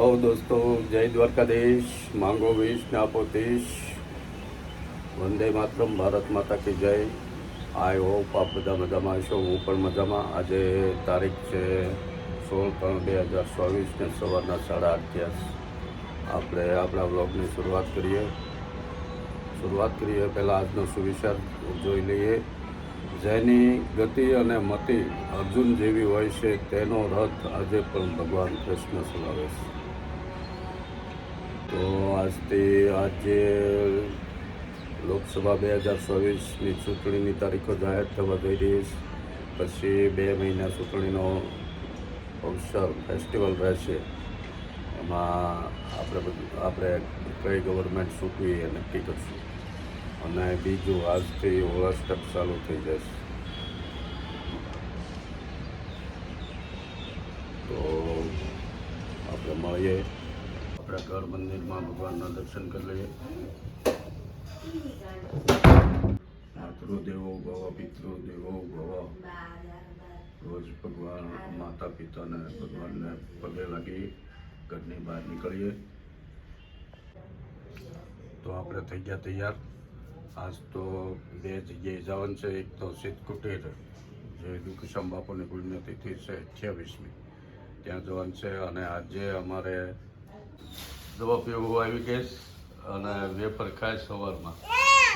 Hello દોસ્તો, જય દ્વારકાધીશ. માંગો વીસ ને આપો 30. વંદે માતરમ, ભારત માતા કી જય. આઈ હોપ આપ બધા મજામાં હશો. હું પણ મજામાં. આજે તારીખ છે 16/3/2024 ને સવારના 8:30. આપણે આપણા વ્લોગની શરૂઆત કરીએ. પહેલાં આજનો સુવિચાર જોઈ લઈએ. જેની ગતિ અને મતિ અર્જુન જેવી હોય છે, તેનો રથ આજે પણ ભગવાન કૃષ્ણ ચલાવે છે. તો આજે લોકસભા 2024ની ચૂંટણીની તારીખો જાહેર થવા જઈ રહી છે. પછી 2 મહિના ચૂંટણીનો અવસર ફેસ્ટિવલ રહેશે. એમાં આપણે કઈ ગવર્મેન્ટ ચૂંટવી એ નક્કી કરશું. અને બીજું, આજથી હોળાષ્ટક ચાલુ થઈ જશે. તો આપણે મળીએ, આપણા ઘર મંદિરમાં ભગવાનના દર્શન કરી લઈએ. માતૃદેવો ભવ, પિતૃદેવો ભવ. રોજ ભગવાન, માતા પિતાને, ભગવાનને પગે લાગી ઘરની બહાર નીકળીએ. તો આપણે થઈ ગયા તૈયાર. આજ તો 2 જગ્યાએ જવાનું છે. એક તો સિદ્ધકુટીર, જે દુખશ્યામ બાપુની પુણ્યતિથિ છે 28મી, ત્યાં જવાનું છે. અને આજે અમારે દવા પીવું આવી ગઈ અને વેફર ખાય સવારમાં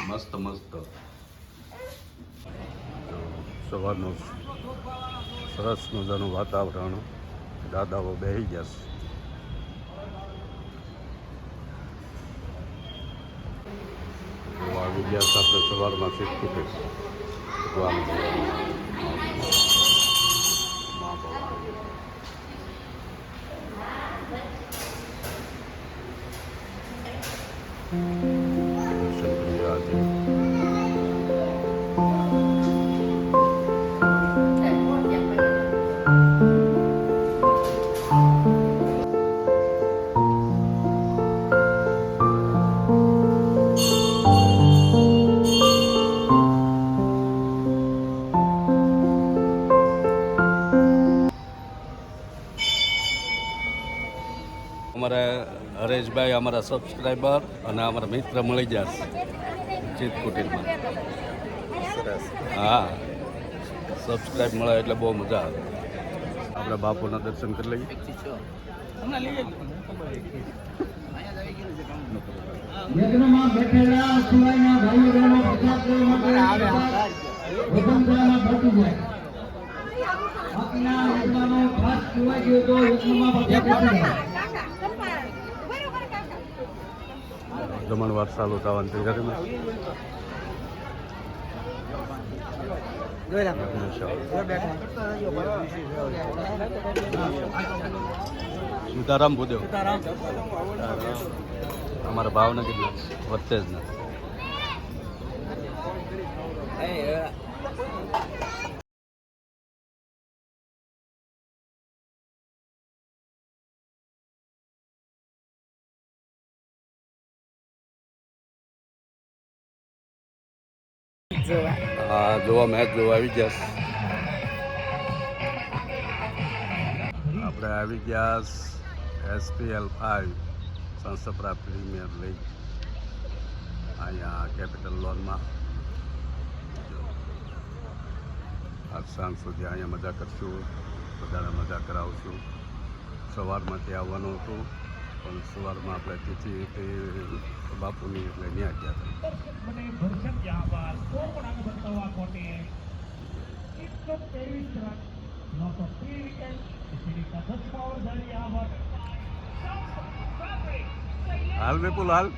મસ્ત. સવારનું સરસ મજાનું વાતાવરણ, દાદાઓ બેસી ગયા છે. આવી ગયા છે આપણે સવારમાં સિદ્ધકુટીર. ભગવાન મા ભવાની દર્શન કરી આજે. અમારા હરેશભાઈ, અમારા સબસ્ક્રાઈબર અને અમારા મિત્ર મળી જશે સિદ્ધકુટીરમાં. હા, સબસ્ક્રાઈબ મળે એટલે બહુ મજા આવે. આપણે બાપુના દર્શન કરી લઈએ. જમણવાર ચાલુ થવાની તૈયારીમાં. સીતારામ ભૂદેવ અમારા ભાવનગર વચ્ચે જ નથી. હા, જોવા મેચ જોવા આવી ગયા. આપણે આવી ગયા SPL 5 સંસપ્રા પ્રીમિયર લીગ અહીંયા કેપિટલ લોનમાં. આજ સાંજ સુધી અહીંયા મજા કરશું, બધાને મજા કરાવશું. સવારમાંથી આવવાનું હતું, પણ સવારમાં આપણે તિથિ બાપુની એટલે ત્યાં ગયા હતા. હાલ વિપુલ હાલ.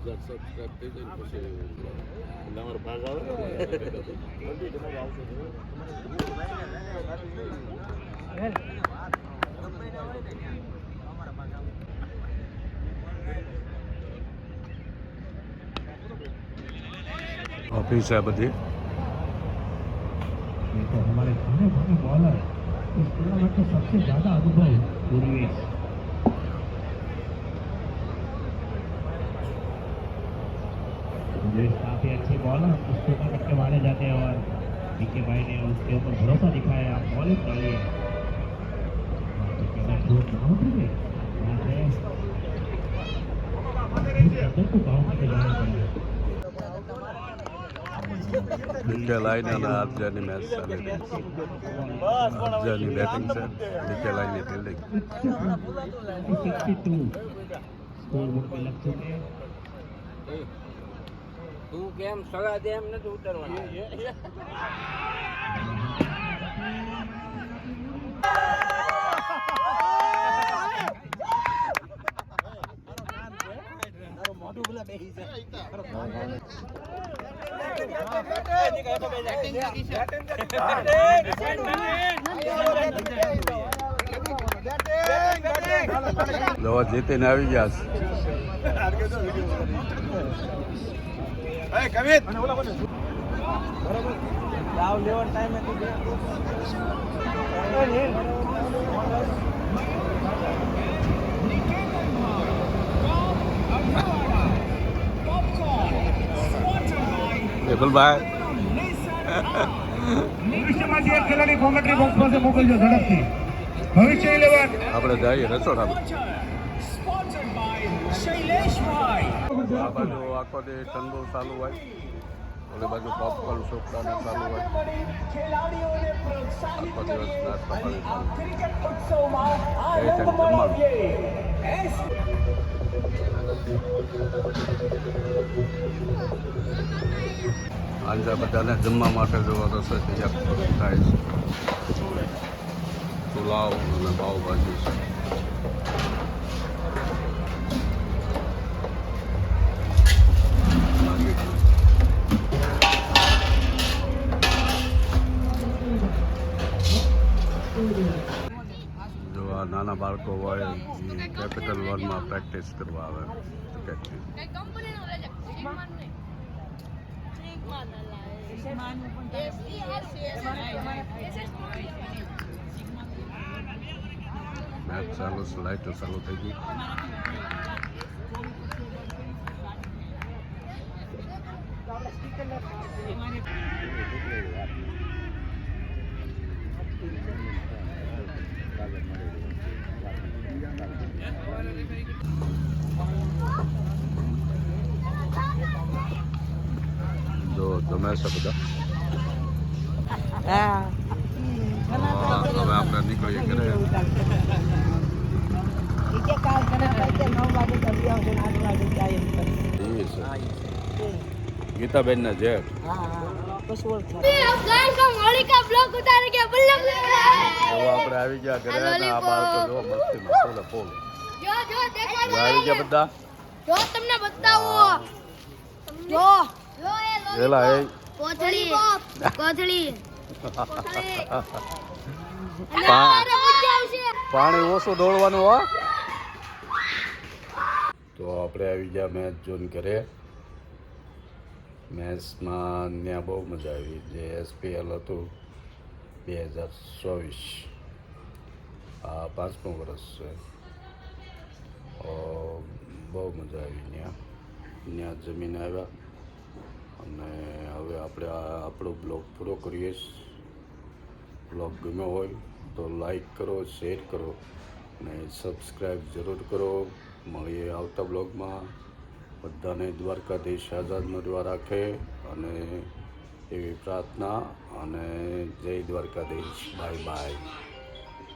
સબસ્ક્રાઇબ થઈ જાય ને પછી અમારો ભાગ આવે ऑफिस है बधी तो हमारे घने घने बॉलर इस टूर्नामेंट में सबसे ज्यादा अनुभव पूर्वेश काफी अच्छे बॉलर इस टूर्नामेंट के माने जाते हैं और बीके भाई ने उसके ऊपर भरोसा दिखाया बॉलिंग डाली है ડીકે લાઈને અને આરજાની મેચ ચાલે આરજાની બેટિંગ છે ડીકે લાઈનની ફિલ્ડિંગ 62 स्कोर बोर्ड पे लग चुके हैं તું કેમ સલાહ દે એમ નથી ઉતરવાનું દવા જીતીને આવી ગયા ભાઈ ભવિષ્યમાંથી એક ખેલાડી કોમેન્ટ્રી બોક્સ પાસે મોકલજો ઝડપથી ભવિષ્ય 11 આપણે જઈએ રસોડામાં આ બાજુ આખો દે ઠંડુ ચાલુ હોય ઓલી બાજુ પોપકોર્ન ચોકડાને ચાલુ હોય આખો દિવસ નાસ્તો પાણી ચાલુ આજે બધાને જમવા માટે જોવા રસોઈ તૈયાર થાય છે પુલાવ અને પાવભાજી છે જો આ નાના બાળકો હોય એ કેપિટલ વનમાં પ્રેક્ટિસ કરવા આવે ક્રિકેટની મેચ ચાલુ લાઈટો ચાલુ થઈ ગઈ જો તમે છો બધા હવે આપણે નીકળીએ ઘરે ગીતાબેન ના જેઠ આપણે આવી ગયા ઘરે આ બાળકો જો મસ્તીમાં ફૂલે ફૂલ આવી ગયા બધા જો તમને બતાવો જો એલા એ કોથળી કોથળી પાણી ઓછું દોડવાનું હો તો આપણે આવી ગયા મેચ જોઈને ઘરે મેચમાં ત્યાં બહુ મજા આવી જે SPL હતું 2024 આ 5મું વર્ષ છે બહુ મજા આવી ત્યાં જમીને આવ્યા અને હવે આપણે આપણો બ્લોગ પૂરો કરીએ બ્લોગ ગમ્યો હોય તો લાઈક કરો શેર કરો અને સબસ્ક્રાઈબ જરૂર કરો મળીએ આવતા બ્લોગમાં બધાને દ્વારકાધીશ આઝાદ મરવા રાખે અને એવી પ્રાર્થના અને જય દ્વારકાધીશ બાય બાય